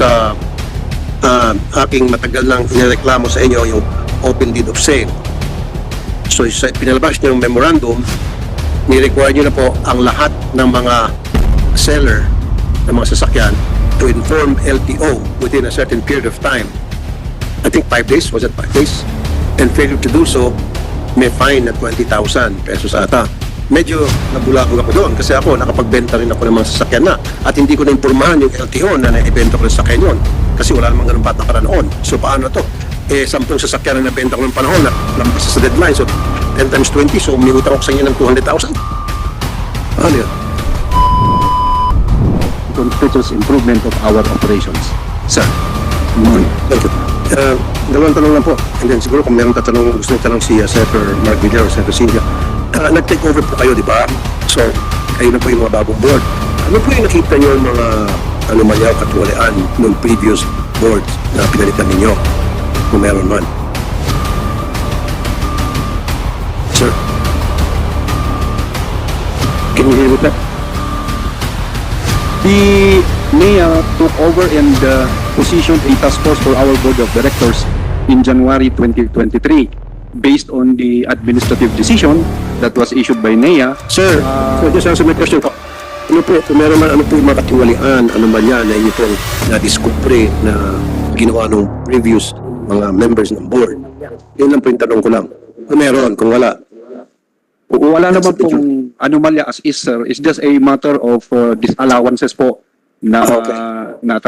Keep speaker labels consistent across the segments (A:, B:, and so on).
A: sa aking matagal nang inireklamo sa inyo, yung open deed of sale. So sa pinalabas niyo yung memorandum, ni-require niyo na po ang lahat ng mga seller ng mga sasakyan to inform LTO within a certain period of time. I think 5 days, was it 5 days? And failure to do so, may fine na 20,000 pesos ata. Medyo nabulabog ako doon kasi ako nakapagbenta rin ako ng mga sasakyan na at hindi ko na-impormahan yung LTO na naibenta ko ng sasakyan yun kasi wala namang ganun batang noon. So paano to? 10 sasakyan na nabenta ko ng panahon na lampas sa deadline. So 10 times 20, so umiutang ako sa inyo ng 200,000. Ano yun?
B: Continuous improvement of our operations.
A: Sir. Thank you. Dalawang tanong lang po. And then siguro kung meron gusto nyo tanong si Senator Mark Villar o Senator Cynthia. Nag-take over po kayo, di ba? So, kayo na po yung mga bagong board. Ano po yung nakita nyo yung mga anomalya o katuwalian ng previous board na pinalitan ninyo? Kung meron man. Sir. Can you hear me that?
B: The NEA took over and positioned a task force for our board of directors in January 2023 based on the administrative decision that was issued by NEA.
A: Sir, so just answer my question po. Ano po, kung meron man, ano po yung mga katiwalian, ano man yan na inyo pong na-discovery na ginawa ng previous mga members ng board? Yun lang po yung tanong ko lang. Kung meron, kung wala.
B: Wala naman pong anomalya as is, sir. It's just a matter of disallowances po na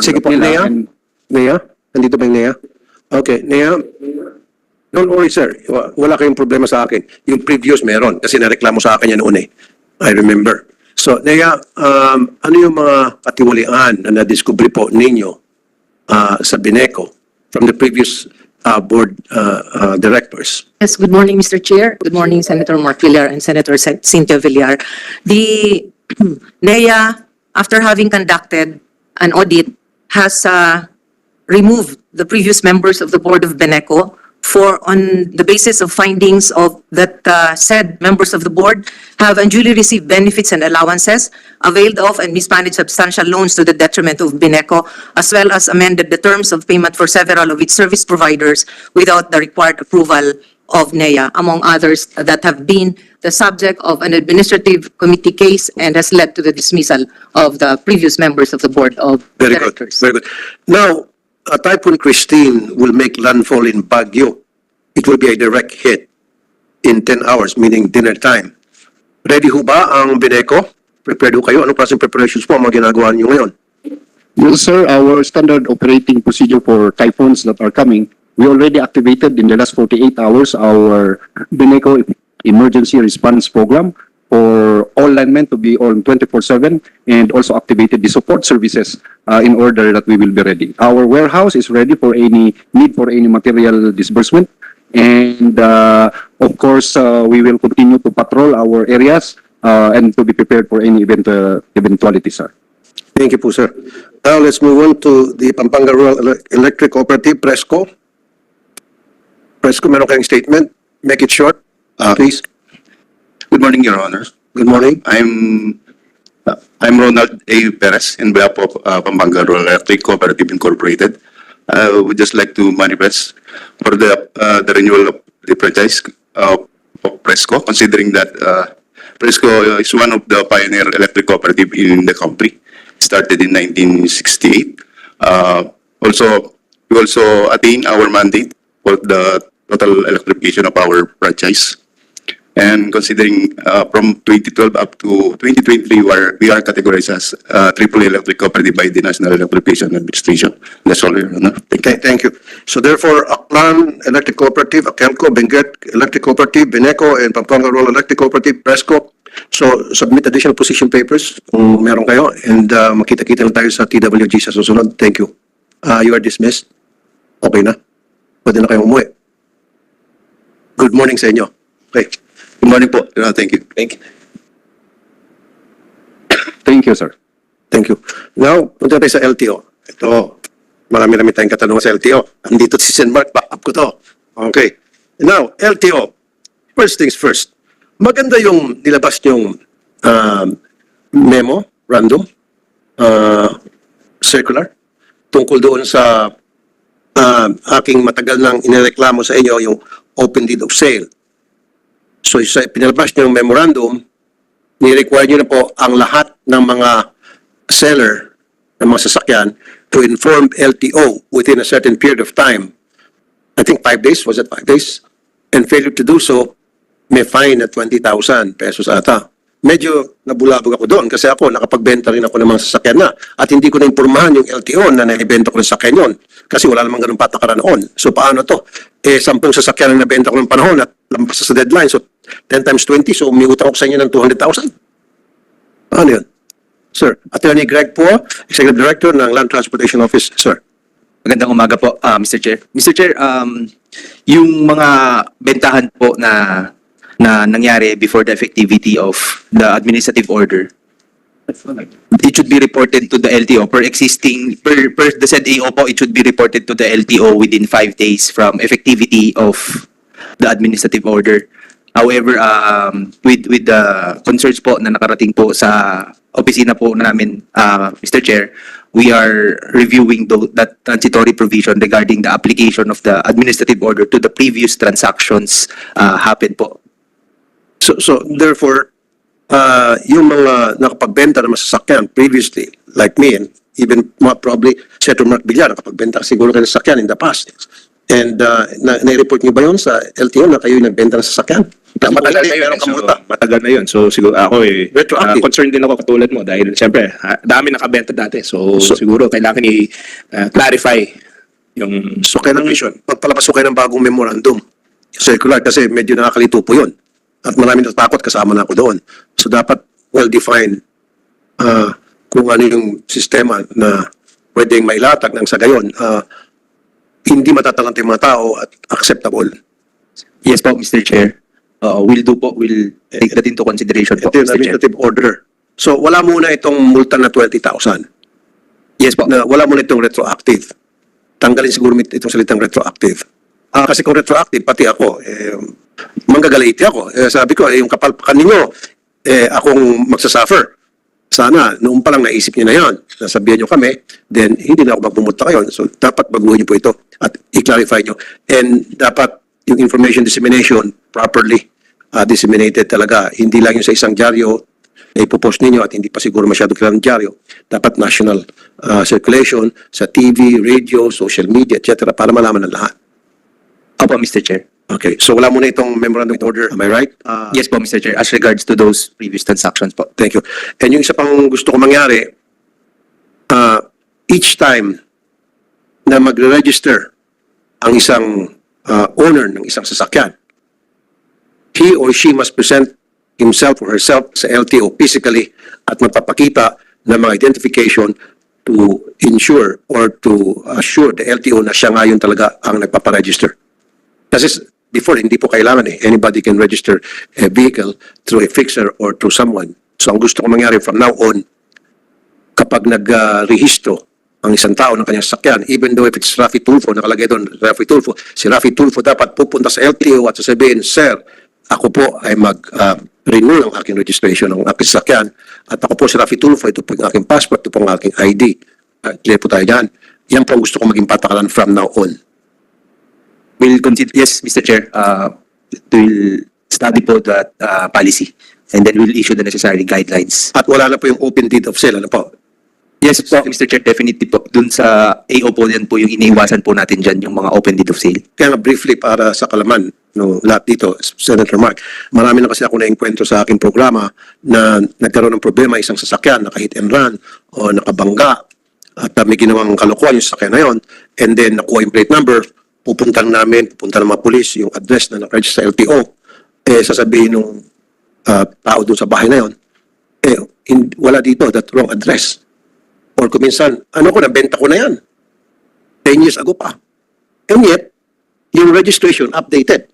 A: Sige po, Nea? Nea? Nandito ba yung Nea? Okay, Nea? Don't worry, sir. Wala kayong problema sa akin. Yung previous meron kasi nareklamo sa akin yan noon eh. I remember. So, Nea, ano yung mga katiwalian na na-discovery po ninyo sa Bineco from the previous board directors?
C: Yes, good morning, Mr. Chair. Good morning, Senator Mark Villar and Senator Cynthia Villar. The NEA, after having conducted an audit, has removed the previous members of the board of Bineco on the basis of findings of that said members of the board have unduly received benefits and allowances, availed of and mismanaged substantial loans to the detriment of Bineco, as well as amended the terms of payment for several of its service providers without the required approval of NEA, among others that have been the subject of an administrative committee case and has led to the dismissal of the previous members of the board of directors.
A: Very good. Now, Typhoon Christine will make landfall in Baguio. It will be a direct hit in 10 hours, meaning dinner time. Ready ho ba ang Bineco? Prepared ho kayo? Anong klaseng preparations po ang mga ginagawa niyo ngayon?
B: Yes, sir. Our standard operating procedure for typhoons that are coming, we already activated in the last 48 hours our Bineco Emergency Response Program for all linemen to be on 24/7 and also activated the support services in order that we will be ready. Our warehouse is ready for any need for any material disbursement. And of course, we will continue to patrol our areas and to be prepared for any eventuality, sir.
A: Thank you po, sir. Now, let's move on to the Pampanga Rural Electric Cooperative, Presco. Presco, meron kayong statement? Make it short, please.
D: Good morning, Your Honors.
A: Good morning.
D: I'm Ronald A. Perez in behalf of Pampanga Rural Electric Cooperative Incorporated. I would just like to manifest for the renewal of the franchise of Presco, considering that Presco is one of the pioneer electric cooperative in the country. Started in 1968. We also attained our mandate for the total electrification of our franchise. And considering from 2012 up to 2023, we are categorized as AAA electric cooperative by the National Electrification Administration. That's all, Your Honor.
A: Okay, thank you. So therefore, Aklan Electric Cooperative, Akelco, Benguet Electric Cooperative, Bineco, and Pampanga Rural Electric Cooperative, Presco. So submit additional position papers kung meron kayo and makita-kita lang tayo sa TWG sa susunod. Thank you. You are dismissed. Okay na? Pwede na kayong umuwi. Good morning sa inyo. Okay.
D: Good morning po. Thank you.
A: Thank you.
B: Thank you, sir.
A: Thank you. Now, punta tayo sa LTO. Ito, marami-rami tayong katanungan sa LTO. Andito si Sen Mark, back up ko to. Okay. Now, LTO. First things first. Maganda yung nilabas yung memo, random, circular. tungkol doon sa aking matagal nang inireklamo sa inyo, yung open deed of sale. So sa pinalabas niyong memorandum, ni-require niyo na po ang lahat ng mga seller ng mga sasakyan to inform LTO within a certain period of time. I think 5 days, was it 5 days? And failure to do so, may fine na 20,000 pesos ata. Medyo nabulabog ako doon kasi ako nakapagbenta rin ako ng mga sasakyan na at hindi ko na-impormahan yung LTO na naibenta ko ng sasakyan yun kasi wala namang ganun patakaran noon. So paano to? 10 sasakyan na nabenta ko ng panahon at lampas sa deadline. So 10 times 20, so umiutang ako sa inyo ng 200,000. Ano yun? Sir, Attorney Greg po, Executive Director ng Land Transportation Office. Sir.
E: Magandang umaga po, Mr. Chair. Mr. Chair, yung mga bentahan po na nangyari before the effectivity of the administrative order, it should be reported to the LTO per the said AO po, it should be reported to the LTO within 5 days from effectivity of the administrative order. However, with the concerns po na nakarating po sa opisina po namin, Mr. Chair, we are reviewing that transitory provision regarding the application of the administrative order to the previous transactions happened po.
A: So therefore, yung mga nakapagbenta ng masasakyan previously, like me, and even probably Senator Mark Villar, nakapagbenta siguro kayo ng sasakyan in the past. And na-report niyo ba yun sa LTO na kayo nagbenta ng sasakyan? Matagal na yun.
F: Matagal na yun. So siguro ako
A: Retroactive.
F: concerned din ako katulad mo dahil siyempre dami nakabenta dati. So siguro kailangan i-clarify yung
A: So kailangan magpalabas kayo ng bagong memorandum circular kasi medyo nakakalito po yun. At maraming natatakot kasama na ako doon. So dapat well-defined kung ano yung sistema na pwedeng mailatag ng sa gayon. Hindi matatalante yung mga tao at acceptable.
E: Yes po, Mr. Chair. We'll take that into consideration po,
A: Ito yung
E: Mr. Chair.
A: administrative order. So wala muna itong multa na 20,000.
E: Yes po.
A: Na wala muna itong retroactive. Tanggalin siguro itong salitang retroactive. Kasi kung retroactive, pati ako, manggagalaiti ako. Sabi ko, yung kapalpakan ninyo, akong magsasuffer. Sana, noon pa lang naisip niyo na yon. Nasabihan niyo kami, then hindi na ako magpumunta kayo. So, dapat baguhin niyo po ito at i-clarify niyo. And dapat yung information dissemination properly disseminated talaga. Hindi lang yung sa isang dyaryo na ipopost ninyo at hindi pa siguro masyado kilang dyaryo. Dapat national circulation sa TV, radio, social media, etc. para malaman ng lahat.
E: Opo, Mr. Chair.
A: Okay, so wala muna itong memorandum of order, am I right?
E: Yes po, Mr. Chair. As regards to those previous transactions po.
A: Thank you. And yung isa pang gusto ko mangyari, each time na magre-register ang isang owner ng isang sasakyan, he or she must present himself or herself sa LTO physically at magpapakita ng mga identification to ensure or to assure the LTO na siya ngayon talaga ang nagpaparegister. Kasi before, hindi po kailangan anybody can register a vehicle through a fixer or through someone. So ang gusto ko mangyari from now on, kapag nag-rehistro ang isang tao ng kanyang sasakyan, even though if it's RAFFY TULFO, nakalagay doon RAFFY TULFO, si RAFFY TULFO dapat pupunta sa LTO at sasabihin, Sir, ako po ay mag-renew ng aking registration ng aking sasakyan at ako po si RAFFY TULFO, ito po yung aking passport, ito po ang aking ID. Clear po tayo dyan. Yan po ang gusto ko maging patakaran from now on.
E: We'll consider, yes, Mr. Chair, we'll study po that policy and then we'll issue the necessary guidelines.
A: At wala na po yung open deed of sale, ano po?
E: Yes po, Mr. Chair, definitely po. Dun sa AO po yan po yung iniiwasan po natin dyan, yung mga open deed of sale.
A: Kaya nga briefly para sa kalaman, no, lahat dito, Senator Mark, marami na kasi ako na-enkwentro sa aking programa na nagkaroon ng problema isang sasakyan, naka-hit and run o nakabangga at may ginawang kalokohan yung sasakyan na yon, and then nakuha yung plate number, pupunta ng mga pulis, yung address na nakaregister sa LTO, sasabihin nung tao doon sa bahay na yon, wala dito, that wrong address. Or kuminsan, nabenta ko na yan. 10 years ago pa. And yet, yung registration updated.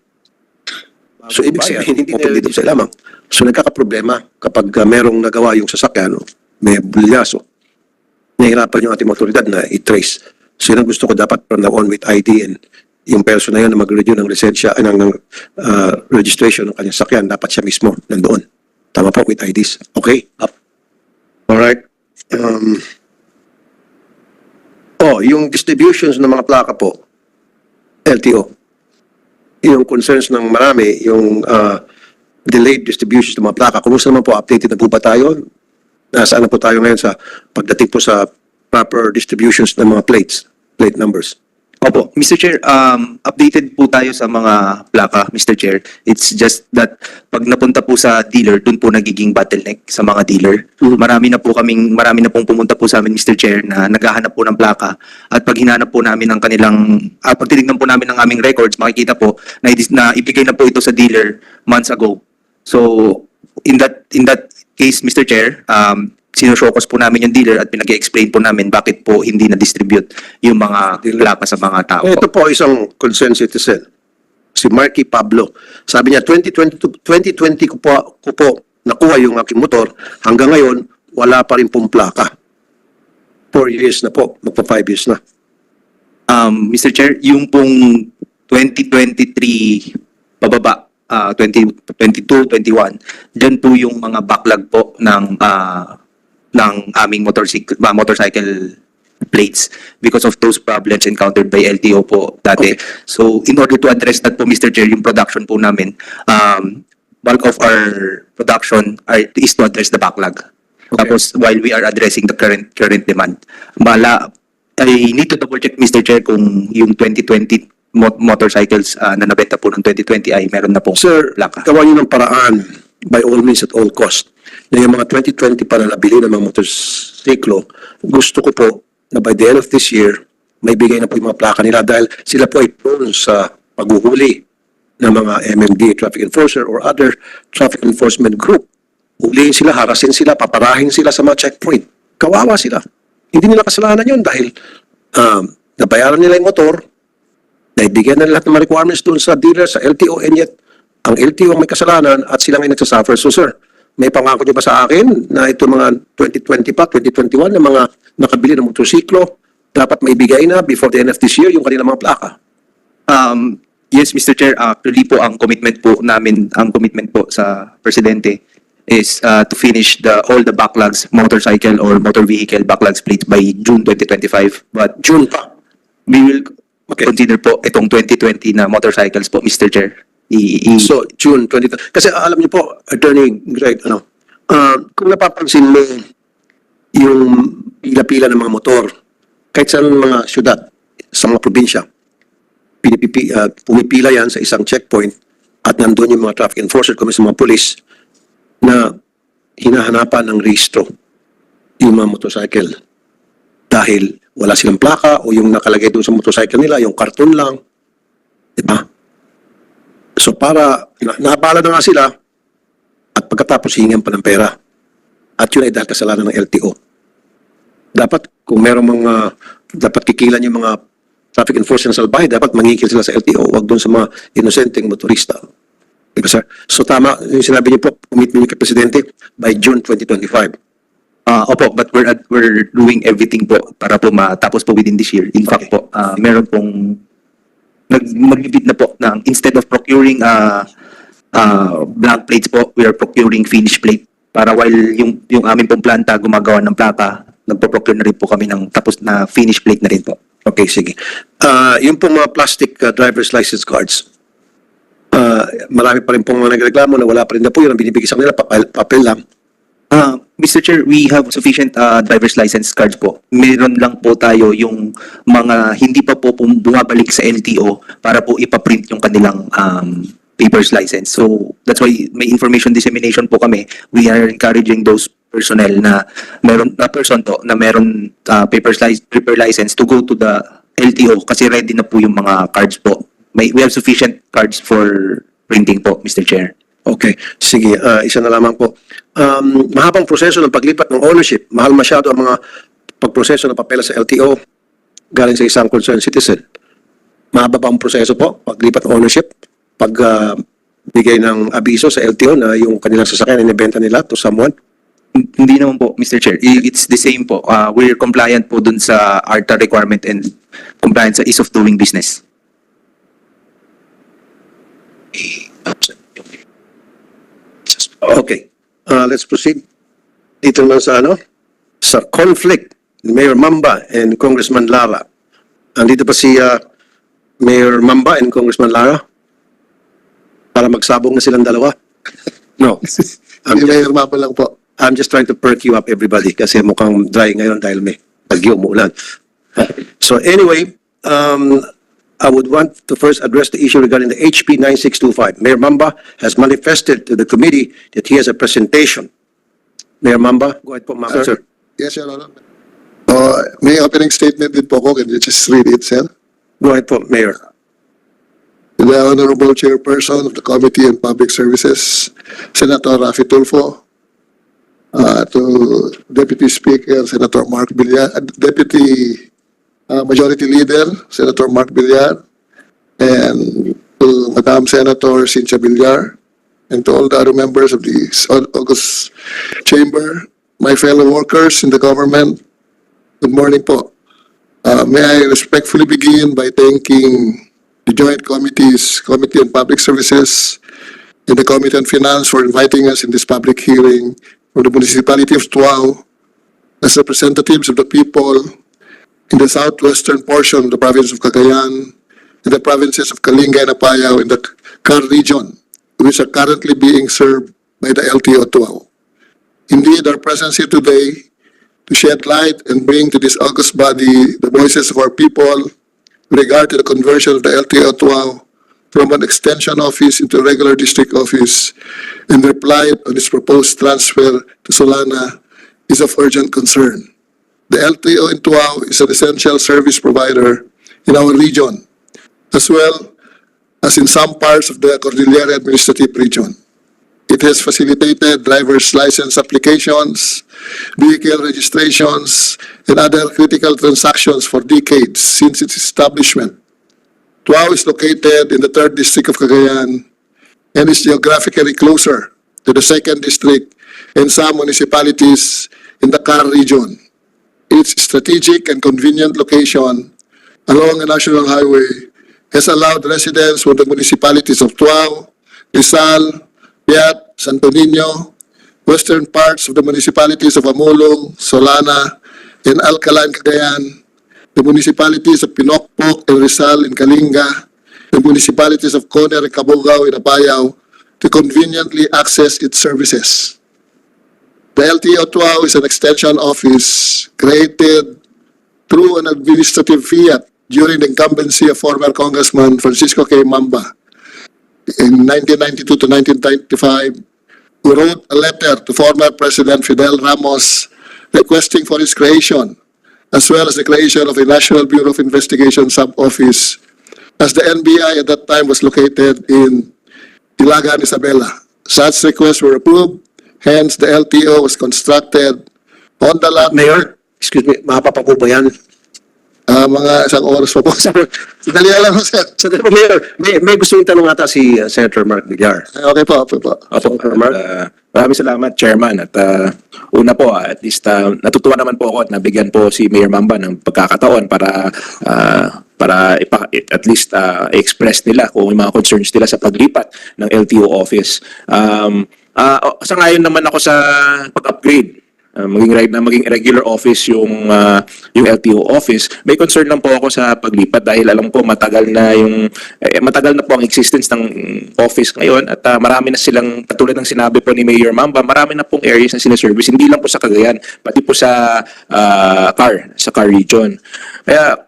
A: So, ibig sabihin, hindi na dito sa lamang. So, nagkakaproblema kapag merong nagawa yung sasakyan, may bulyaso, nahirapan yung ating otoridad na i-trace. So, yun ang gusto ko dapat from now on with ID and yung person na yun na mag-renew ng lisensya, ng registration ng kanyang sakyan, dapat siya mismo nandoon. Tama po with IDs. Okay? Up. Alright. Oh, yung distributions ng mga plaka po, LTO. Yung concerns ng marami, yung delayed distributions ng mga plaka. Kumusta naman po? Updated na po ba tayo? Nasaan na po tayo ngayon sa pagdating po sa proper distributions ng mga plate numbers?
E: Opo, Mr. Chair, updated po tayo sa mga plaka, Mr. Chair. It's just that pag napunta po sa dealer, dun po nagiging bottleneck sa mga dealer. Marami na pong pumunta po sa amin, Mr. Chair, na naghahanap po ng plaka. At pag hinanap po namin ng kanilang, pag tinignan po namin ng aming records, makikita po na ibigay na po ito sa dealer months ago. So, in that case, Mr. Chair, sinusokos po namin yung dealer at pinag-explain po namin bakit po hindi na-distribute yung mga plaka sa mga tao.
A: Ito po isang concerned citizen, si Marky Pablo. Sabi niya, 2020 ko po nakuha yung aking motor. Hanggang ngayon, wala pa rin pong plaka. 4 years na po, magpa 5 years na.
E: Mr. Chair, yung pong 2023 pababa, 2022, 21, dyan po yung mga backlog po ng aming motorcycle plates because of those problems encountered by LTO po dati.
A: Okay.
E: So, in order to address that po, Mr. Chair, yung production po namin, bulk of our production is to address the backlog.
A: Okay.
E: Tapos, while we are addressing the current demand, I need to double check, Mr. Chair, kung yung 2020 motorcycles na nabenta po ng 2020 ay meron na pong
A: Sir,
E: plaka.
A: gawa niyo ng paraan by all means at all cost. Na yung mga 2020 pa na nabili ng mga motorsiklo, gusto ko po na by the end of this year, may bigay na po yung mga plaka nila dahil sila po ay prone sa paghuhuli ng mga MMD, traffic enforcer or other traffic enforcement group. Huliin sila, harasin sila, paparahin sila sa mga checkpoint. Kawawa sila. Hindi nila kasalanan yun dahil nabayaran nila yung motor, naibigyan na lahat ng mga requirements doon sa dealer, sa LTO, and yet ang LTO ang may kasalanan at sila ngay nagsasuffer. So sir, may pangako niyo ba sa akin na ito mga 2020 pa, 2021 na mga nakabili ng motorsiklo, dapat maibigay na before the end of this year yung kanilang mga plaka?
E: Yes, Mr. Chair, actually po ang commitment po sa Presidente is to finish all the backlogs, motorcycle or motor vehicle backlogs plates by June 2025. But
A: June pa.
E: we will
A: Okay.
E: consider po itong 2020 na motorcycles po, Mr. Chair.
A: So, June 20. Kasi alam niyo po, Attorney Greg, kung napapansin mo yung pila-pila ng mga motor, kahit sa mga syudad, sa mga probinsya, pumipila yan sa isang checkpoint at nandun yung mga traffic enforcer kung sa mga police na hinahanapan ng rehistro yung mga motorcycle. Dahil wala silang plaka o yung nakalagay doon sa motorcycle nila, yung karton lang. Diba? So para, naabala na nga sila at pagkatapos hingan pa ng pera. At yun ay dahil kasalanan ng LTO. Dapat, kung merong mga, dapat kikilan yung mga traffic enforcement sa bahay, dapat mangikil sila sa LTO, wag doon sa mga inosenteng motorista. Diba, sir? So tama, yung sinabi niyo po, commitment niyo kay Presidente by June 2025.
E: Opo, but we're doing everything po para po matapos po within this year. In fact po, meron pong magbibid na po ng instead of procuring blank plates po, we are procuring finished plate para while yung aming pong planta gumagawa ng plaka, nagpo-procure na rin po kami ng tapos na finished plate na rin po.
A: Okay, sige. Yung pong mga plastic driver's license cards, marami pa rin pong mga nagreklamo na wala pa rin na po yun. Ang binibigay sa kanila, papel lang.
E: Mr. Chair, we have sufficient driver's license cards po. Meron lang po tayo yung mga hindi pa po bumabalik sa LTO para po ipaprint yung kanilang paper's license. So that's why may information dissemination po kami. We are encouraging those personnel na meron paper license to go to the LTO kasi ready na po yung mga cards po. We have sufficient cards for printing po, Mr. Chair.
A: Okay, sige. Isa na lamang po. Mahabang proseso ng paglipat ng ownership. Mahal masyado ang mga pagproseso ng papel sa LTO galing sa isang concerned citizen. Mahaba ba ang proseso po? Paglipat ng ownership? Pag bigay ng abiso sa LTO na yung kanilang sasakyan inibenta nila to someone?
E: Hindi naman po, Mr. Chair. It's the same po. We're compliant po dun sa ARTA requirement and compliant sa ease of doing business.
A: Okay. Let's proceed. Dito naman sa sa conflict Mayor Mamba and Congressman Lara. Andito pa si Mayor Mamba and Congressman Lara? Para magsabong na silang dalawa? No.
G: Mayor Mamba lang po.
A: I'm just trying to perk you up, everybody, kasi mukhang dry ngayon dahil may bagyo, umuulan. So anyway, I would want to first address the issue regarding the HP 9625. Mayor Mamba has manifested to the committee that he has a presentation. Mayor Mamba, go ahead po, Mamba, sir.
G: Yes, Your Honor. May opening statement din po ko. Can you just read it, sir?
A: Go ahead po, Mayor.
G: The Honorable Chairperson of the Committee on Public Services, Senator RAFFY TULFO, to Deputy Speaker, Senator Mark Villar, Deputy Majority Leader, Senator Mark Villar, and to Madam Senator Cynthia Villar, and to all the other members of the August Chamber, my fellow workers in the government, good morning po. May I respectfully begin by thanking the joint committees, Committee on Public Services and the Committee on Finance for inviting us in this public hearing from the municipality of Tuao as representatives of the people in the southwestern portion of the province of Cagayan and the provinces of Kalinga and Apayao in the CAR region, which are currently being served by the LTO Tuao. Indeed, our presence here today to shed light and bring to this august body the voices of our people with regard to the conversion of the LTO Tuao from an extension office into a regular district office and their plight on its proposed transfer to Solana is of urgent concern. The LTO in Tuao is an essential service provider in our region, as well as in some parts of the Cordillera Administrative Region. It has facilitated driver's license applications, vehicle registrations, and other critical transactions for decades since its establishment. Tuao is located in the 3rd District of Cagayan and is geographically closer to the 2nd District and some municipalities in the CAR region. Its strategic and convenient location along a national highway has allowed residents from the municipalities of Tuao, Rizal, Piat, Santo Niño, western parts of the municipalities of Amulong, Solana, and Alcalan, Cagayan, the municipalities of Pinokpok and Rizal in Kalinga, the municipalities of Coner and Cabugao in Apayao to conveniently access its services. The LTO Tuao is an extension office created through an administrative fiat during the incumbency of former Congressman Francisco K. Mamba. In 1992 to 1995, who wrote a letter to former President Fidel Ramos requesting for its creation, as well as the creation of a National Bureau of Investigation sub-office, as the NBI at that time was located in Ilagan, Isabela. Such requests were approved, hence the LTO was constructed on the lot.
A: Mayor, excuse me, mahaba pa po ba yan?
G: Mga isang oras pa po. Sandali lang, sir.
A: Sandali po, Mayor, may gusto yung tanong ata si Senator Mark Villar.
G: Okay po, okay po.
F: Opo,
A: Mark?
F: maraming salamat, Chairman. At una po, at least natutuwa naman po ako at nabigyan po si Mayor Mamba ng pagkakataon para at least express nila kung may mga concerns nila sa paglipat ng LTO office. Sangayon naman ako sa pag-upgrade. Maging regular office yung LTO office. May concern lang po ako sa paglipat dahil alam ko matagal na po ang existence ng office ngayon at marami na silang, katulad ng sinabi po ni Mayor Mamba, marami na pong areas na sinaservice, hindi lang po sa Cagayan, pati po sa CAR region. Kaya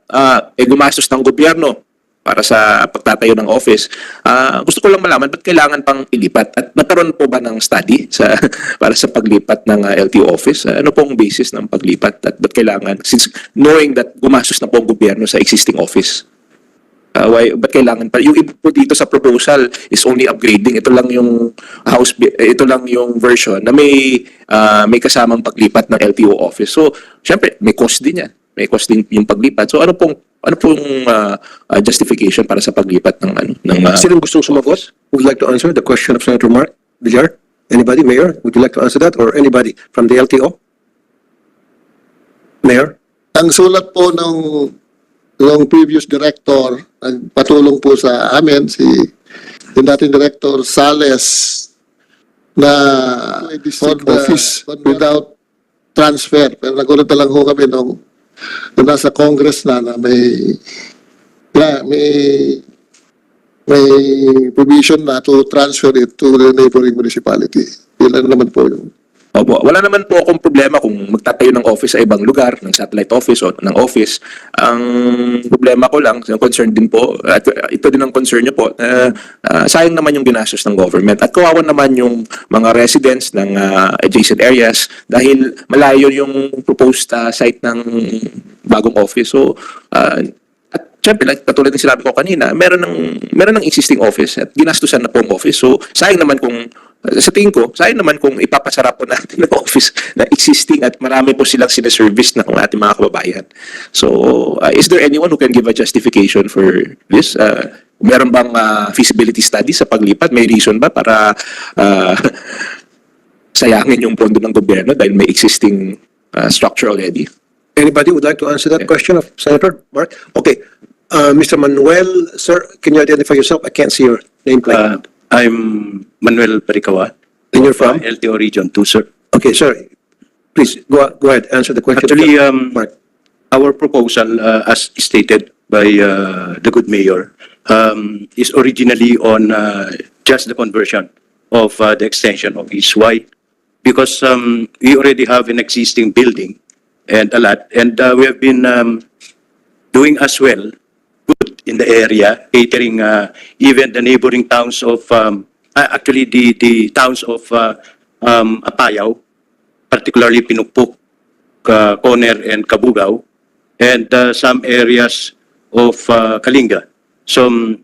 F: gumastos ng gobyerno para sa pagtatayo ng office. Gusto ko lang malaman, ba't kailangan pang ilipat? At nagkaroon po ba ng study para sa paglipat ng LTO office? Ano pong basis ng paglipat? At ba't kailangan? Since knowing that gumastos na po ang gobyerno sa existing office. Ba't kailangan pa? Yung iba po dito sa proposal is only upgrading. Ito lang yung ito lang yung version na may kasamang paglipat ng LTO office. So, syempre, may cost din yan. May cost din yung paglipat. So, ano pong justification para sa paglipat ng
A: Sino gustong sumagot? Would like to answer the question of Senator Mark Villar? Anybody, Mayor? Would you like to answer that? Or anybody from the LTO? Mayor?
G: Ang sulat po ng previous director, nagpatulong po sa amin, yung dating Director Sales, na for the office without transfer. Pero nagulat na lang ho kami nung nasa Congress na may provision na to transfer it to the neighboring municipality. Yun lang naman po yung
F: Opo, wala naman po akong problema kung magtatayo ng office sa ibang lugar, ng satellite office o ng office. Ang problema ko lang, concern din po, at ito din ang concern niyo po, sayang naman yung ginastos ng government at kawawa naman yung mga residents ng adjacent areas dahil malayo yung proposed site ng bagong office. So, at syempre, like, katulad ng sinabi ko kanina, meron ng existing office at ginastusan na po ang office. So, sayang naman kung sa tingin ko, sayang naman kung ipapasara po natin ang office na existing at marami po silang sinaservice na ng ating mga kababayan. So, is there anyone who can give a justification for this? Meron bang feasibility study sa paglipat? May reason ba para sayangin yung pondo ng gobyerno dahil may existing structure already?
A: Anybody would like to answer that question of Senator Mark? Okay. Mr. Manuel, sir, can you identify yourself? I can't see your name plate.
H: I'm Manuel Pericawa.
A: And you're from?
H: LTO Region 2, sir.
A: Okay, sir. Please, go ahead, answer the question.
H: Actually,
A: Mark.
H: our proposal, as stated by the good mayor, is originally on just the conversion of the extension of East. Why? Because we already have an existing building and a lot, and we have been doing as well good in the area, catering even the neighboring towns of, actually the towns of Apayao, particularly Pinukpuk, Coner, and Kabugao, and some areas of Kalinga. So,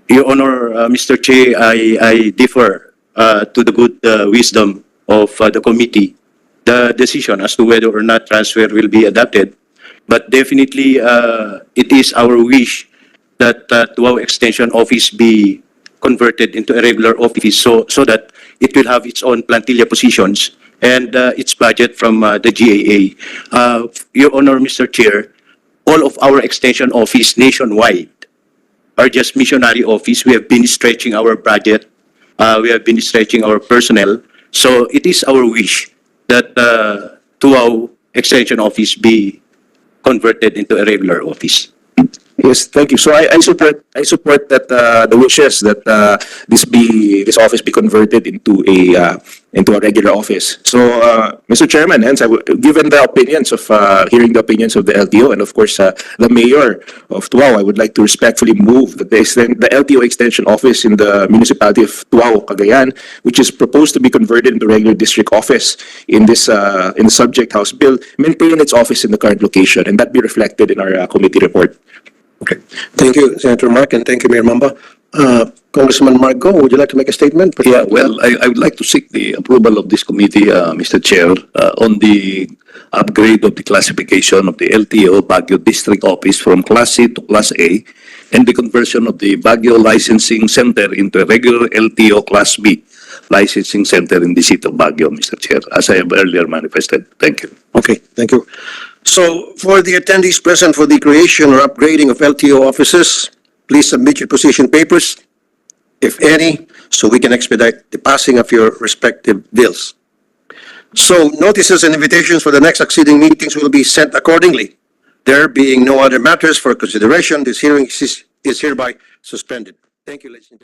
H: Your Honor, Mr. Che, I differ to the good wisdom of the committee, the decision as to whether or not transfer will be adopted. But definitely, it is our wish that Tuaw Extension Office be converted into a regular office so that it will have its own plantilla positions and its budget from the GAA. Your Honor, Mr. Chair, all of our extension office nationwide are just missionary office. We have been stretching our budget. We have been stretching our personnel. So it is our wish that Tuaw Extension Office be converted into a regular office.
F: Yes, thank you. So I support that the wishes that this office be converted into a regular office. So Mr. Chairman, hence given the opinions of hearing the opinions of the LTO and of course the mayor of Tuaw, I would like to respectfully move that the LTO extension office in the municipality of Tuaw, Cagayan, which is proposed to be converted into regular district office in the subject House bill, maintain its office in the current location, and that be reflected in our committee report.
A: Okay. Thank you, Senator Mark, and thank you, Mayor Mamba. Congressman Mark Go, would you like to make a statement?
I: Yeah, well, I would like to seek the approval of this committee, Mr. Chair, on the upgrade of the classification of the LTO Baguio District Office from Class C to Class A and the conversion of the Baguio Licensing Center into a regular LTO Class B licensing center in the city of Baguio, Mr. Chair, as I have earlier manifested. Thank you.
A: Okay, thank you. So, for the attendees present for the creation or upgrading of LTO offices, please submit your position papers, if any, so we can expedite the passing of your respective bills. So, notices and invitations for the next succeeding meetings will be sent accordingly. There being no other matters for consideration, this hearing is hereby suspended. Thank you, ladies and gentlemen.